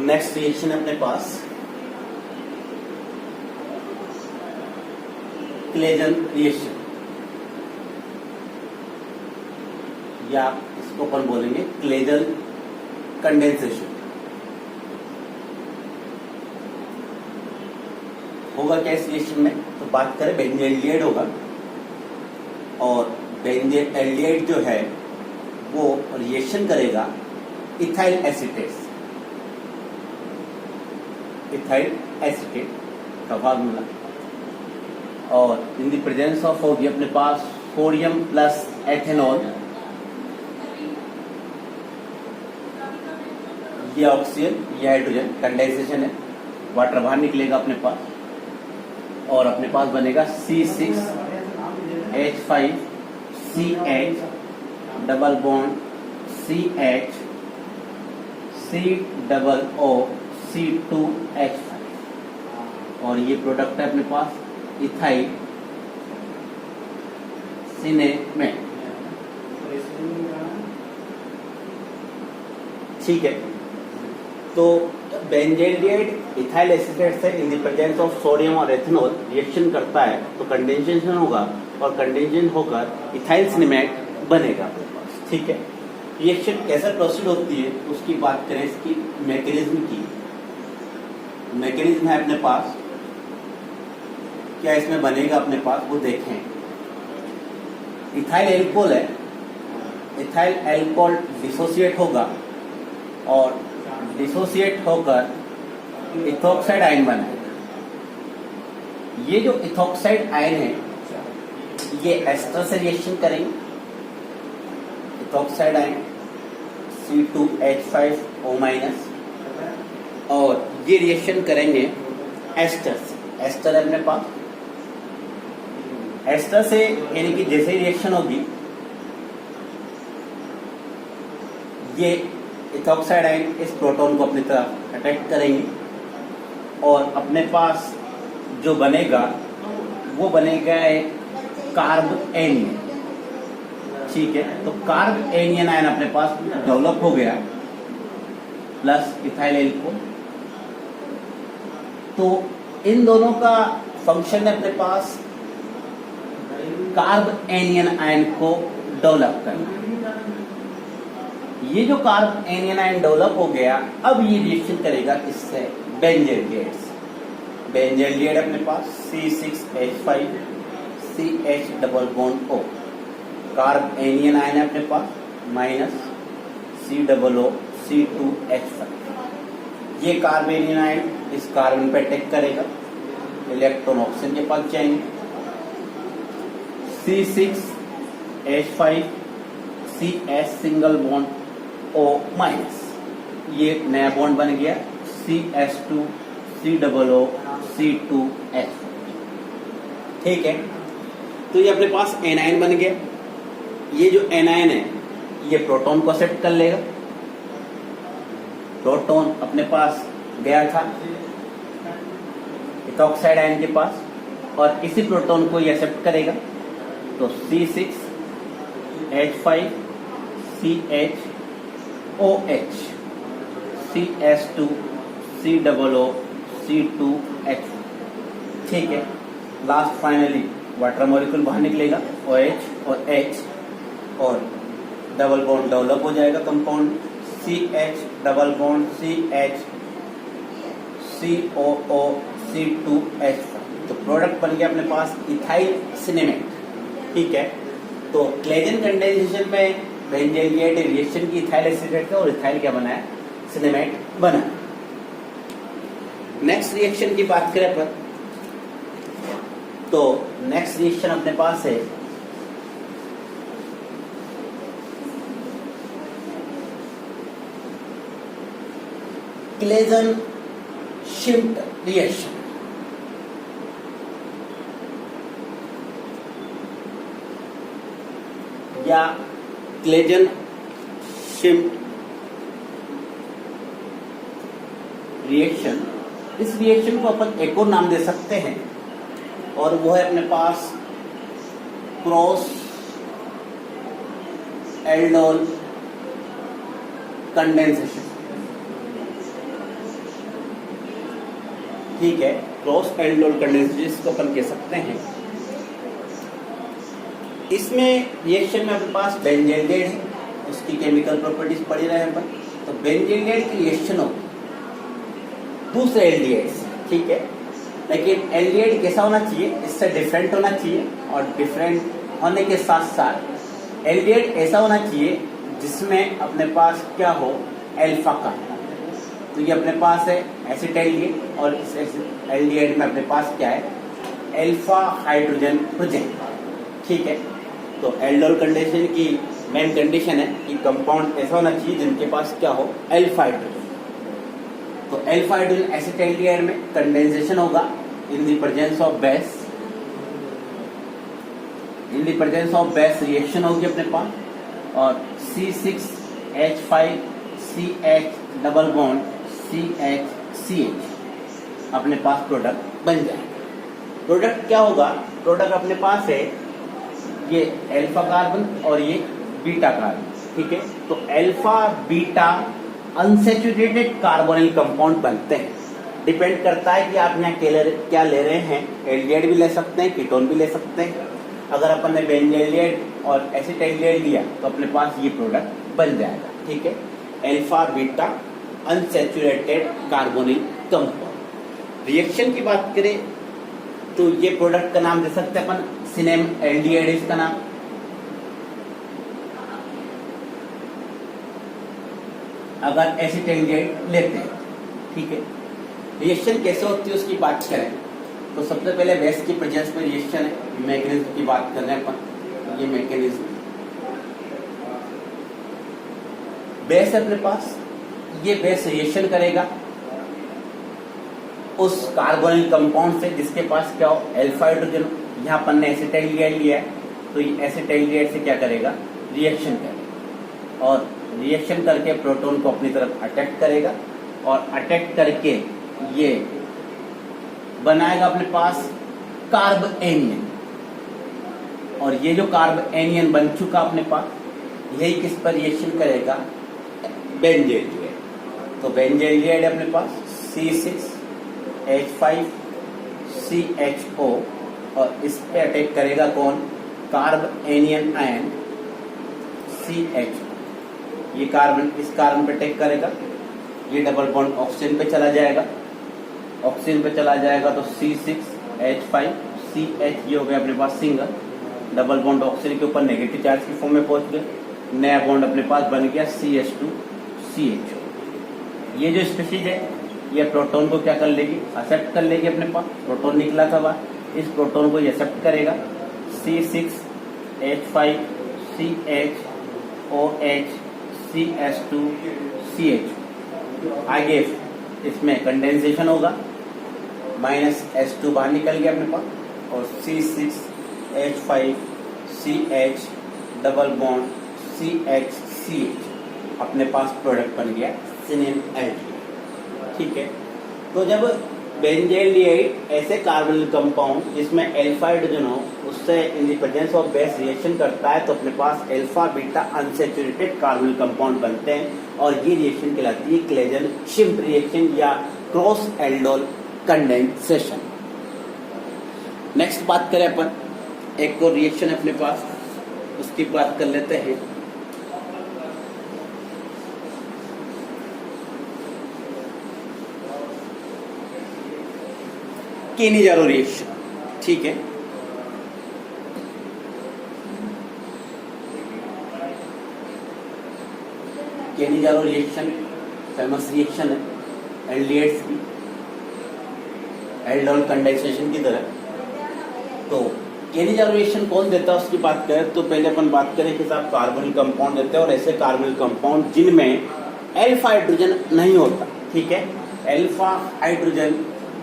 Next reaction अपने पास Claisen reaction, या इसको अपन बोलेंगे क्लेजन कंडेंसेशन। होगा क्या इस रिएक्शन में? तो बात करें बेंजोएल्डिहाइड होगा, और बेंजोएल्डिहाइड जो है वो रिएक्शन करेगा इथाइल एसीटेट से। इथाइल एसीटेट का फार्मूला, और इन द प्रेजेंस ऑफ होगी अपने पास सोडियम प्लस एथेनॉल, ये ऑक्सीजन ये हाइड्रोजन, कंडेंसेशन है, वाटर बाहर निकलेगा अपने पास, और अपने पास बनेगा C6H5CH double bond CH COOC2H5, और ये प्रोडक्ट है अपने पास इथाइल सिनेमेट। ठीक है, तो बेंजोएल्डिहाइड इथाइल एसीटेट से इन द प्रेजेंस ऑफ सोडियम और एथेनॉल रिएक्शन करता है तो कंडेंसेशन होगा, और कंडेंसेशन होकर इथाइल सिनेमेट बनेगा। ठीक है, रिएक्शन कैसे प्रोसीड होती है उसकी बात करें, इसकी मैकेनिज्म की। मैकेनिज्म है अपने पास, क्या इसमें बनेगा अपने पास वो देखें। इथाइल एल्कोहल है, इथाइल एल्कोहल डिसोसिएट होगा, और डिसोसिएट होकर इथोक्साइड आयन बनाएगा। ये जो इथोक्साइड आयन है ये एस्टर से रिएक्शन करेंगे, इथोक्साइड आयन C2H5O-, और ये रिएक्शन करेंगे एस्टर से। एस्टर है अपने पास, एस्टर से यानी कि जैसे ही रिएक्शन होगी ये इथोक्साइड आयन इस प्रोटॉन को अपनी तरफ अट्रैक्ट करेंगे, और अपने पास जो बनेगा वो बनेगा एक कार्ब एनियन। ठीक है, तो कार्ब एनियन आयन अपने पास डेवलप हो गया प्लस इथाइल एल्कोहल। तो इन दोनों का फंक्शन है अपने पास कार्ब एनियन आयन को डेवलप करना। ये जो कार्ब एनियन आयन डेवलप हो गया, अब ये रिएक्शन करेगा इससे बेंजोएल्डिहाइड से। बेंजोएल्डिहाइड अपने पास C6H5CH double bond O, carb anion ion है अपने पास माइनस COOC2H5। ये कार्ब एनियन आयन इस कार्बन पे अटैक करेगा, इलेक्ट्रॉन ऑक्सीजन के पास जाएंगे, C6H5CH single bond O minus, ये नया बॉन्ड बन गया CH2COOC2H। ठीक है, तो ये अपने पास एनायन बन गया। ये जो एनायन है ये प्रोटॉन को एक्सेप्ट कर लेगा, प्रोटॉन अपने पास गया था इथोक्साइड आयन के पास, और इसी प्रोटॉन को ये एक्सेप्ट करेगा, तो C6H5CHOH CS2COOC2H। ठीक है, लास्ट फाइनली वाटर मॉलिक्यूल बाहर निकलेगा OH और H, और डबल बॉन्ड डेवलप हो जाएगा compound CH double bond CH COOC2H। तो प्रोडक्ट बन गया अपने पास इथाइल सिनेमेट। ठीक है, तो क्लेजन कंडेंसेशन में बेंजोएल्डिहाइड रिएक्शन की इथाइल एसीटेट का, और इथाइल क्या बना है? सिनेमेट बना। नेक्स्ट रिएक्शन की बात करें अपन, तो नेक्स्ट रिएक्शन अपने पास है क्लेजन शिफ्ट रिएक्शन। या क्लेजन शिफ्ट रिएक्शन। इस रिएक्शन को अपन एक और नाम दे सकते हैं, और वो है अपने पास क्रॉस एल्डोल कंडेंसेशन। ठीक है, क्रॉस एल्डोल कंडेंसेशन जिसको अपन कह सकते हैं। इसमें रिएक्शन में अपने पास बेंजेल्डिहाइड है, उसकी केमिकल प्रॉपर्टीज पढ़ी रहे हैं अपन। तो बेंजेल्डिहाइड की रिएक्शन होगी दूसरे एल्डिहाइड से, ठीक है, लेकिन एल्डिहाइड कैसा होना चाहिए, इससे डिफरेंट होना चाहिए, और डिफरेंट होने के साथ साथ एल्डिहाइड ऐसा होना चाहिए जिसमें अपने पास क्या हो, एल्फा का। तो ये अपने पास है एसिटाइलडिहाइड, और इस एल्डिहाइड में अपने पास क्या है, एल्फा हाइड्रोजन प्रोजेक्ट, ठीक है। तो एल्डोल कंडीशन की मेन कंडीशन है कि कंपाउंड ऐसा होना चाहिए जिनके पास क्या हो, एल्फा हाइड्रोजन। तो एल्फा हाइड्रोजन एसिटाइलडिहाइड में कंडेंसेशन होगा इन the presence of base, in the presence of base reaction होगी अपने पास, और C6H5CH डबल बॉन्ड CH अपने पास प्रोडक्ट बन जाएगा। प्रोडक्ट क्या होगा, प्रोडक्ट अपने पास है ये अल्फा कार्बन और ये बीटा कार्बन, ठीक है। तो alpha beta unsaturated carbonyl compound बनते हैं। डिपेंड करता है कि आप यहाँ क्या ले रहे हैं, एल्डिहाइड भी ले सकते हैं, कीटोन भी ले सकते हैं। अगर अपन ने बेंजेल्डिहाइड और एसिटाइलडिहाइड लिया तो अपने पास ये प्रोडक्ट बन जाएगा, ठीक है, alpha beta unsaturated carbonyl compound. Reaction की बात करें तो ये प्रोडक्ट का नाम दे सकते हैं अपन सिनेम एल्डिहाइड, इसका नाम। अगर एसिटाइलडिहाइड लेते हैं, ठीक है। रिएक्शन कैसे होती है उसकी बात करें तो सबसे पहले बेस की प्रेजेंस में रिएक्शन है, मैकेनिज्म की बात कर रहे हैं अपन। ये मैकेनिज्म, बेस है अपने पास, ये बेस रिएक्शन करेगा उस कार्बोनिल कंपाउंड से जिसके पास क्या हो, अल्फा हाइड्रोजन। यहाँ अपन ने एसिटाइलडिहाइड लिया है तो ये एसिटाइलडिहाइड से क्या करेगा, रिएक्शन करेगा, और रिएक्शन करके प्रोटॉन को अपनी तरफ अटैक करेगा, और अटैक करके ये बनाएगा अपने पास कार्ब एनियन। और ये जो कार्ब एनियन बन चुका अपने पास, यही किस पर रिएक्शन करेगा, बेंजेल्डिहाइड। तो बेंजेल्डिहाइड अपने पास C6H5CHO, और इस पे अटैक करेगा कौन, कार्ब एनियन आयन CH। ये कार्बन इस कार्बन पे अटैक करेगा, ये डबल बॉन्ड ऑक्सीजन पे चला जाएगा, ऑक्सीजन पे चला जाएगा तो C6H5CH ये हो गया अपने पास सिंगल, डबल बॉन्ड ऑक्सीजन के ऊपर नेगेटिव चार्ज की फॉर्म में पहुंच गए, नया बॉन्ड अपने पास बन गया CH2CH। ये जो स्पीशीज है ये प्रोटॉन को क्या कर लेगी, एक्सेप्ट कर लेगी। अपने पास प्रोटॉन निकला था वह, इस प्रोटॉन को ये एक्सेप्ट करेगा, C6H5CH OH आगे इसमें कंडेंसेशन होगा, -H2 बाहर निकल गया अपने पास, और C6H5CH डबल बॉन्ड CH अपने पास प्रोडक्ट बन गया सिनेम एल्डिहाइड, ठीक है। तो जब बेंजेल्डिहाइड ऐसे कार्बोनिल कंपाउंड जिसमें अल्फा हाइड्रोजन हो उससे in the presence of base reaction करता है तो अपने पास alpha beta unsaturated carbonyl compound बनते हैं, और ये रिएक्शन कहलाती है क्लेजन-शिम्प रिएक्शन या क्रॉस एल्डोल कंडेंसेशन। नेक्स्ट बात करें अपन, एक और रिएक्शन है अपने पास, उसकी बात कर लेते हैं। केनिजारो रिएक्शन, ठीक है। केनिजारो रिएक्शन फेमस रिएक्शन है एल्डिहाइड्स की, एल्डोल कंडेंसेशन की तरह। तो केनिजारो रिएक्शन कौन देता है उसकी बात करें तो पहले अपन बात करें कि साहब कार्बोनिल कंपाउंड देते हैं, और ऐसे कार्बोनिल कंपाउंड जिनमें अल्फा हाइड्रोजन नहीं होता, ठीक है। अल्फा हाइड्रोजन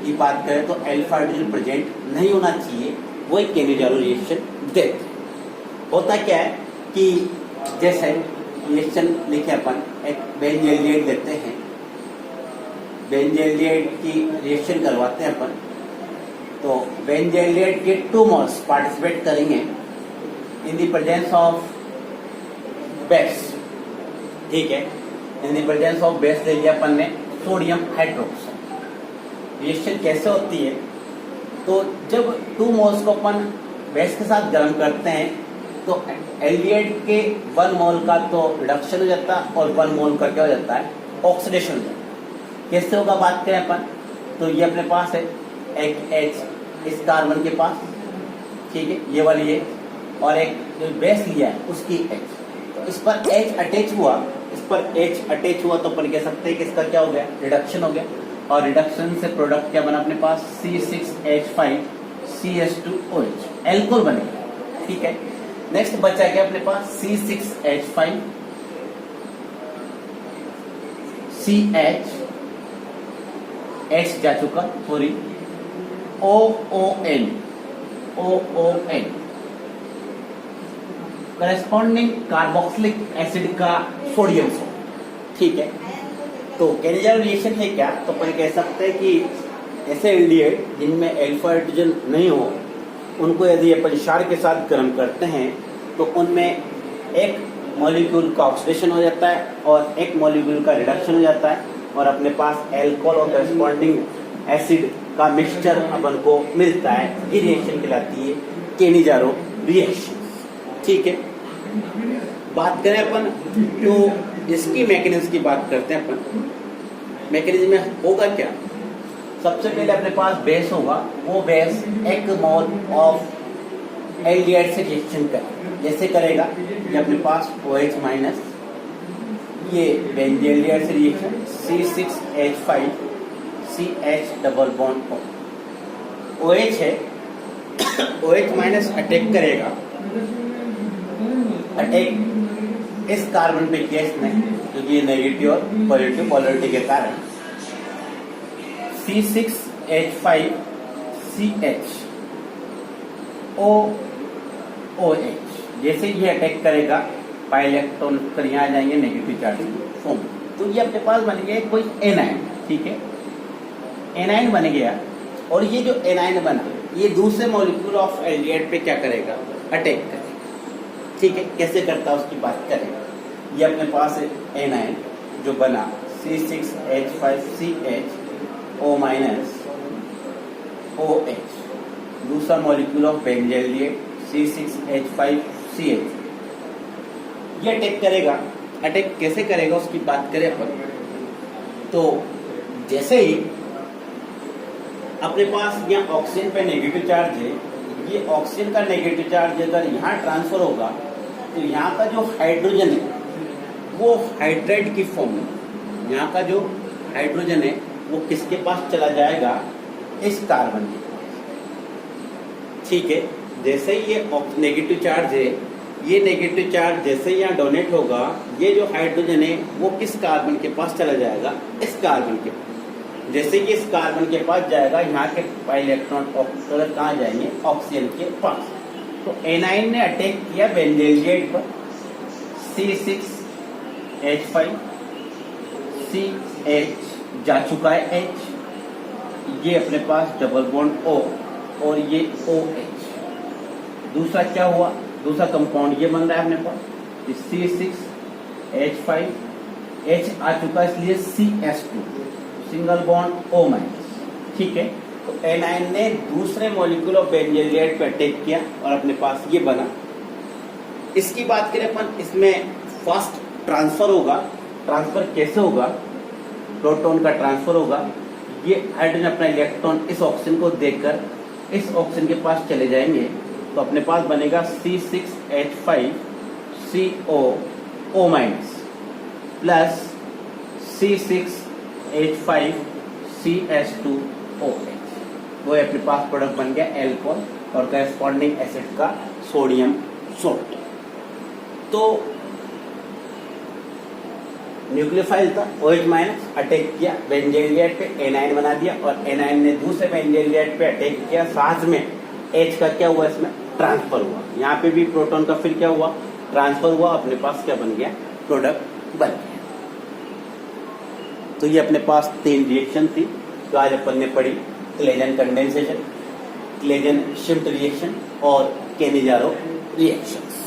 की बात करें तो अल्फा हाइड्रोजन प्रेजेंट नहीं होना चाहिए, वही केनिजारो रिएक्शन देते हैं। होता क्या है कि जैसे रिएक्शन लिखे अपन, एक बेंजेल्डिहाइड देते हैं, बेंजेल्डिहाइड की रिएक्शन करवाते हैं अपन, तो बेंजेल्डिहाइड के 2 मोल्स पार्टिसिपेट करेंगे इन द प्रेजेंस ऑफ बेस, ठीक है। इन द प्रेजेंस ऑफ बेस ले लिया अपन ने सोडियम हाइड्रोक्साइड, रिएक्शन कैसे होती है, तो जब 2 मोल्स को अपन बेस के साथ गर्म करते हैं तो एल्डिहाइड के 1 मोल का तो रिडक्शन हो जाता है और 1 मोल का क्या हो जाता है, ऑक्सीडेशन हो जाता है। कैसे होगा बात करें अपन, तो ये अपने पास है एक H इस कार्बन के पास, ठीक है, ये वाली है, और एक जो बेस लिया है उसकी H, तो इस पर H अटैच हुआ, इस पर H अटैच हुआ तो अपन कह सकते हैं कि इसका क्या हो गया, रिडक्शन हो गया, और रिडक्शन से प्रोडक्ट क्या बना अपने पास, C6H5 CH2OH, एल्कोहल बनेगा, ठीक है। नेक्स्ट बचा क्या अपने पास, C6H5 CH, H जा चुका, sorry, OON corresponding carboxylic acid का सोडियम सॉल्ट, ठीक है। तो कैनिजारो रिएक्शन है क्या, तो अपन कह सकते हैं कि ऐसे एल्डिहाइड जिनमें अल्फा हाइड्रोजन नहीं हो, उनको यदि अपन क्षार के साथ गर्म करते हैं तो उनमें एक मॉलिक्यूल का ऑक्सीडेशन हो जाता है और एक मॉलिक्यूल का रिडक्शन हो जाता है, और अपने पास एल्कोहल और करेस्पॉन्डिंग एसिड का मिक्सचर अपन को मिलता है। ये रिएक्शन कहलाती है कैनिजारो रिएक्शन, ठीक है। बात करें अपन तो इसकी मैकेनिज्म की बात करते हैं अपन। मैकेनिज्म में होगा क्या, सबसे पहले अपने पास बेस होगा, वो बेस 1 मोल ऑफ एल्डिहाइड से रिएक्शन करेगा। जैसे करेगा ये अपने पास OH माइनस, ये बेंजीन से reaction C6H5 CH double bond OH है, OH माइनस अटैक करेगा, अटैक इस कार्बन पे गैस में, क्योंकि ये नेगेटिव और पॉजिटिव पोलैरिटी के कारण, C6H5 CH OOH, जैसे ये अटैक करेगा पाई इलेक्ट्रॉन पर यहाँ आ जाएंगे नेगेटिव चार्ज फॉर्म, तो ये अपने पास बन गया कोई एनायन, ठीक है, एनायन बन गया। और ये जो एनायन बना ये दूसरे मॉलिक्यूल ऑफ एल्डिहाइड पे क्या करेगा, अटैक करेगा, ठीक है। कैसे करता है उसकी बात करेगा। ये अपने पास एनायन जो बना C6H5CH O माइनस OH, दूसरा मॉलिक्यूल ऑफ बेंजीन C6H5CH, ये अटैक करेगा। अटैक कैसे करेगा उसकी बात करें अपन, तो जैसे ही अपने पास यहाँ ऑक्सीजन पे नेगेटिव चार्ज है, ये ऑक्सीजन का नेगेटिव चार्ज अगर यहाँ ट्रांसफर होगा तो यहाँ का जो हाइड्रोजन है वो हाइड्राइड की फॉर्म में, यहाँ का जो हाइड्रोजन है वो किसके पास चला जाएगा, इस कार्बन के पास, ठीक है। जैसे ही ये नेगेटिव चार्ज है, ये नेगेटिव चार्ज जैसे यहाँ डोनेट होगा, ये जो हाइड्रोजन है वो किस कार्बन के पास चला जाएगा, इस कार्बन के पास। जैसे कि इस कार्बन के पास जाएगा, यहाँ के पाई इलेक्ट्रॉन कहाँ जाएंगे, ऑक्सीजन के पास। तो एनायन ने अटैक किया बेंजीन पर, C6H5 CH जा चुका है H, ये अपने पास डबल बॉन्ड O और ये OH। दूसरा क्या हुआ, दूसरा कंपाउंड ये बन रहा है अपने पास C6H5 H आ चुका है, इसलिए CS2 single bond O minus, ठीक है। तो एनायन ने दूसरे मॉलिक्यूल ऑफ बेंजीन पे अटैक किया और अपने पास ये बना। इसकी बात करें अपन, इसमें फर्स्ट ट्रांसफर होगा। ट्रांसफर कैसे होगा, प्रोटॉन का ट्रांसफर होगा। ये हाइड्रोजन अपना इलेक्ट्रॉन इस ऑक्सीजन को देकर इस ऑक्सीजन के पास चले जाएंगे, तो अपने पास बनेगा C6H5 CO minus plus C6H5 CS2OH, वो अपने पास प्रोडक्ट बन गया एल्कोहल और करेस्पॉन्डिंग एसिड का सोडियम सॉल्ट। तो न्यूक्लियोफाइल था, OH माइनस अटैक किया बेंजीन पे, एनायन बना दिया, और एनायन ने दूसरे बेंजीन पे अटैक किया, साथ में H का क्या हुआ, इसमें ट्रांसफर हुआ। यहाँ पे भी प्रोटॉन का फिर क्या हुआ, ट्रांसफर हुआ, अपने पास क्या बन गया, प्रोडक्ट बन गया। तो ये अपने पास 3 रिएक्शन थी जो आज अपन ने पढ़ी, Claisen condensation, Claisen shift reaction और कैनिजारो रिएक्शंस।